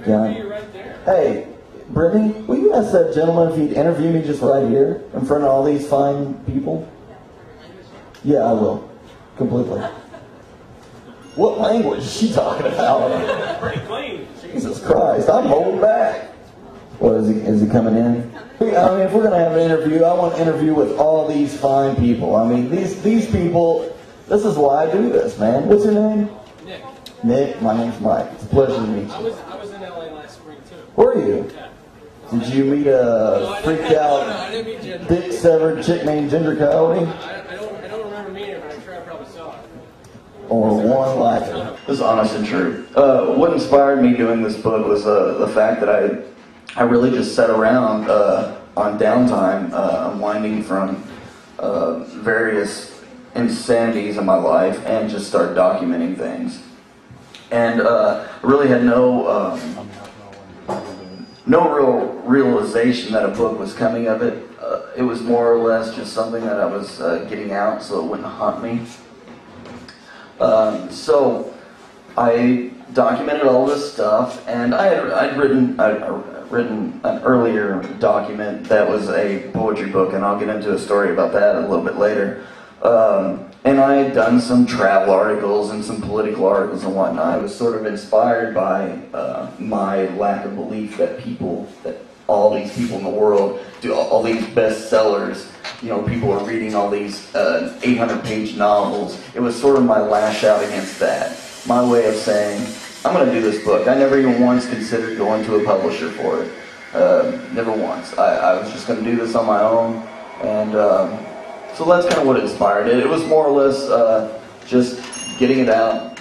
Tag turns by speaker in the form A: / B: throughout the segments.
A: Yeah. Hey, Brittany, will you ask that gentleman if he'd interview me just right here in front of all these fine people? Yeah, I will. Completely. What language is she talking about?
B: Pretty clean.
A: Jesus Christ, I'm holding back. What, is he coming in? I mean, if we're going to have an interview, I want to interview with all these fine people. I mean, these people, this is why I do this, man. What's your name?
B: Nick.
A: Nick, my name's Mike. It's a pleasure to meet you.
B: I was in LA last spring, too.
A: Were you?
B: Yeah.
A: Did you meet a freaked out, dick severed chick named Ginger Coyote?
B: I don't remember meeting her, but I'm sure I probably saw it.
A: Or one like her? This is honest and true. What inspired me doing this book was the fact that I really just sat around on downtime, unwinding from various insanities in my life, and just started documenting things. And really had no real realization that a book was coming of it. It was more or less just something that I was getting out so it wouldn't haunt me. So I documented all this stuff, and I'd written an earlier document that was a poetry book, and I'll get into a story about that a little bit later. And I had done some travel articles and some political articles and whatnot. I was sort of inspired by my lack of belief that all these people in the world do all these bestsellers. You know, people are reading all these 800-page novels. It was sort of my lash out against that. My way of saying, I'm going to do this book. I never even once considered going to a publisher for it. Never once. I was just going to do this on my own. And so that's kind of what inspired it. It was more or less just getting it out,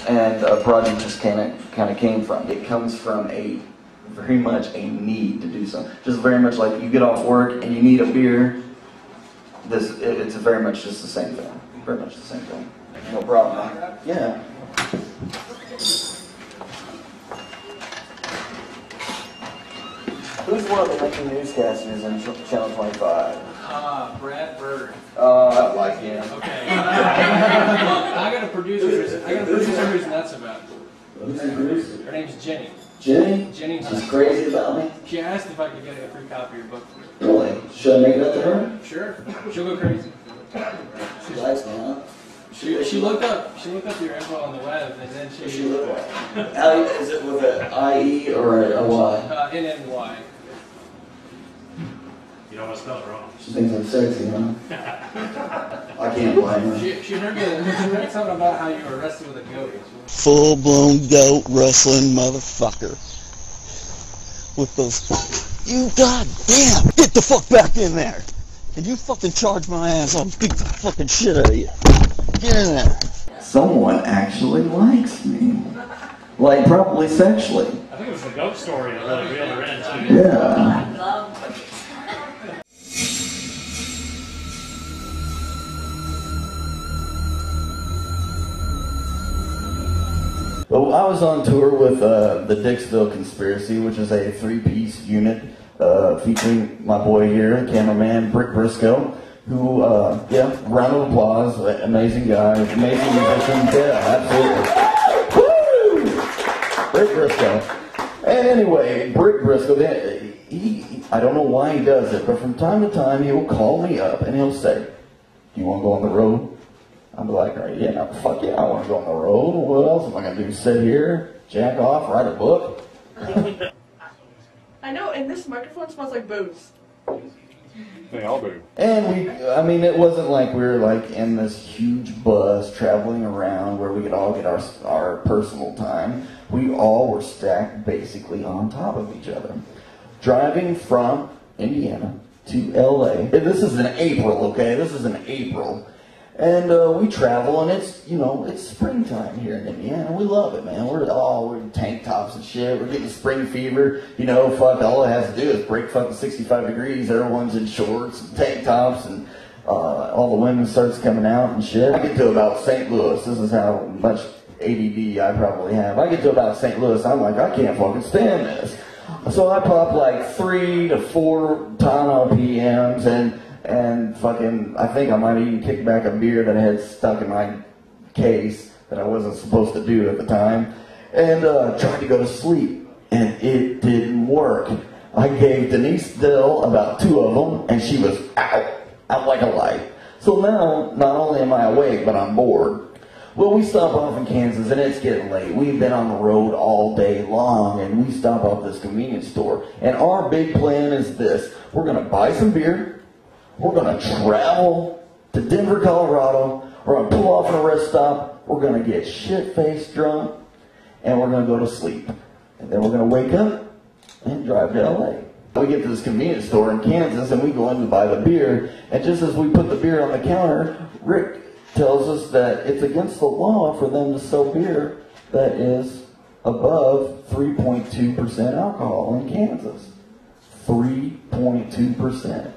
A: and a project just kind of came from. It comes from very much a need to do something. Just very much like you get off work and you need a beer. It's very much just the same thing. Very much the same thing. No problem, man. Yeah. Who's one of the main newscasters in Channel 25?
B: Brad Bird.
A: I like him.
B: Okay. I got a producer who's nuts about it.
A: Who's the producer?
B: Her name's Jenny.
A: Jenny?
B: Jenny.
A: She's crazy about me?
B: She asked if I could get a free copy of your book.
A: Really? Should I make it up to her?
B: Sure. She'll go crazy.
A: She likes me, huh?
B: She looked up your info on the web, and then she
A: looked at it. Is it with an IE or a Y?
B: NNY.
C: You almost spelled it wrong.
A: She thinks I'm sexy, huh? I can't blame her.
B: She heard something about how you were arrested with a goat.
D: Full-blown goat rustling motherfucker. With those, you goddamn, get the fuck back in there. And you fucking charge my ass, I'll beat the fucking shit out of you. Get in there. Someone actually likes me. Like, probably sexually.
C: I think it was the goat story that really reeled her in, too.
A: Yeah. Well, I was on tour with the Dixville Conspiracy, which is a three-piece unit featuring my boy here, cameraman Brick Briscoe, who, round of applause, amazing guy, amazing musician, yeah, absolutely. Woo! Brick Briscoe. And anyway, Brick Briscoe, I don't know why he does it, but from time to time he will call me up and he'll say, "Do you want to go on the road?" I'll be like, yeah, fuck yeah, I want to go on the road. What else am I going to do? Sit here, jack off, write a book?
E: I know, and this microphone smells like booze.
C: They all do.
A: And it wasn't like we were like in this huge bus traveling around where we could all get our personal time. We all were stacked basically on top of each other. Driving from Indiana to LA. And this is in April, okay? This is in April. And we travel, and it's springtime here in Indiana. We love it, man. We're in tank tops and shit. We're getting spring fever. Fuck, all it has to do is break fucking 65 degrees. Everyone's in shorts and tank tops, and all the women starts coming out and shit. I get to about St. Louis. This is how much ADD I probably have. I get to about St. Louis, I'm like, I can't fucking stand this. So I pop like 3 to 4 Tano PMs, and fucking, I think I might have even kicked back a beer that I had stuck in my case that I wasn't supposed to do at the time, and tried to go to sleep. and it didn't work. I gave Denise Dill about 2 of them, and she was out like a light. So now, not only am I awake, but I'm bored. Well, we stop off in Kansas, and it's getting late. We've been on the road all day long, and we stop off this convenience store. And our big plan is this. We're going to buy some beer. We're going to travel to Denver, Colorado. We're going to pull off at a rest stop. We're going to get shit-faced drunk, and we're going to go to sleep. And then we're going to wake up and drive to L.A. We get to this convenience store in Kansas, and we go in to buy the beer. And just as we put the beer on the counter, Rick tells us that it's against the law for them to sell beer that is above 3.2% alcohol in Kansas. 3.2%.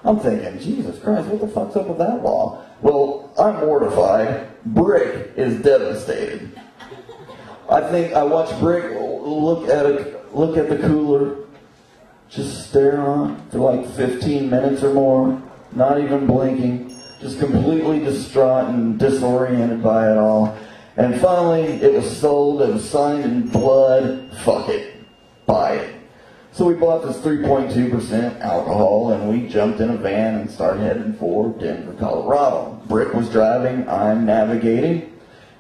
A: I'm thinking, Jesus Christ, what the fuck's up with that law? Well, I'm mortified. Brick is devastated. I watched Brick look at the cooler, just stare on for like 15 minutes or more, not even blinking. Just completely distraught and disoriented by it all. And finally, it was sold, it was signed in blood. Fuck it. Buy it. So we bought this 3.2% alcohol, and we jumped in a van and started heading for Denver, Colorado. Brick was driving, I'm navigating,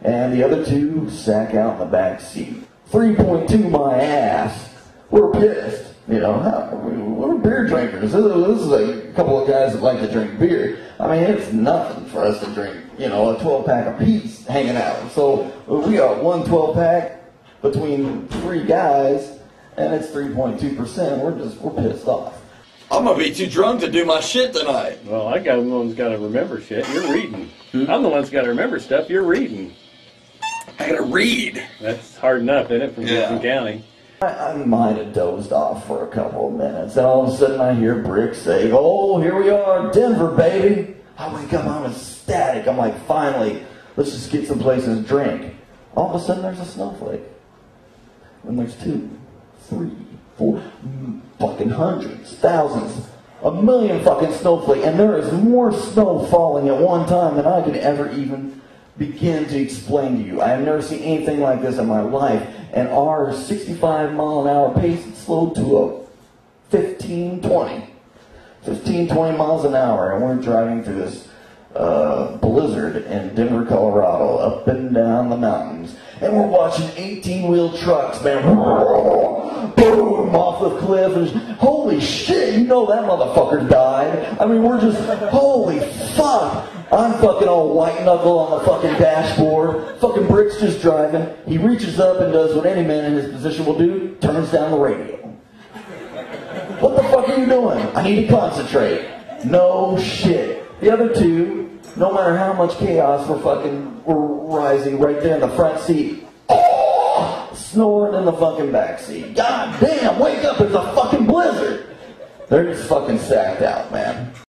A: and the other 2 sack out in the back seat. 3.2 my ass. We're pissed. You know, we're beer drinkers. This is a couple of guys that like to drink beer. I mean, it's nothing for us to drink, you know, a 12-pack apiece hanging out. So we got 1 12-pack between 3 guys, and it's 3.2%. We're pissed off. I'm gonna be too drunk to do my shit tonight.
F: Well, I'm the one who's got to remember shit. You're reading. I'm the one who's got to remember stuff. You're reading.
A: I gotta read.
F: That's hard enough, isn't it, from Gibson County?
A: I might have dozed off for a couple of minutes, and all of a sudden I hear Brick say, "Oh, here we are, Denver, baby." I wake up, I'm ecstatic. I'm like, finally, let's just get someplace and drink. All of a sudden there's a snowflake. And there's 2, 3, 4, fucking hundreds, thousands, a million fucking snowflakes. And there is more snow falling at one time than I can ever even begin to explain to you. I have never seen anything like this in my life. And our 65-mile-an-hour pace had slowed to a 15, 20 miles an hour. And we're driving through this blizzard in Denver, Colorado, up and down the mountains. And we're watching 18-wheel trucks, man, boom, off the cliff. And holy shit, you know that motherfucker died. I mean, we're just, holy fuck. I'm fucking all white knuckle on the fucking dashboard. Fucking Brick's just driving. He reaches up and does what any man in his position will do, turns down the radio. What the fuck are you doing? I need to concentrate. No shit. The other 2, no matter how much chaos we're rising right there in the front seat, snoring in the fucking back seat. God damn, wake up, it's a fucking blizzard. They're just fucking sacked out, man.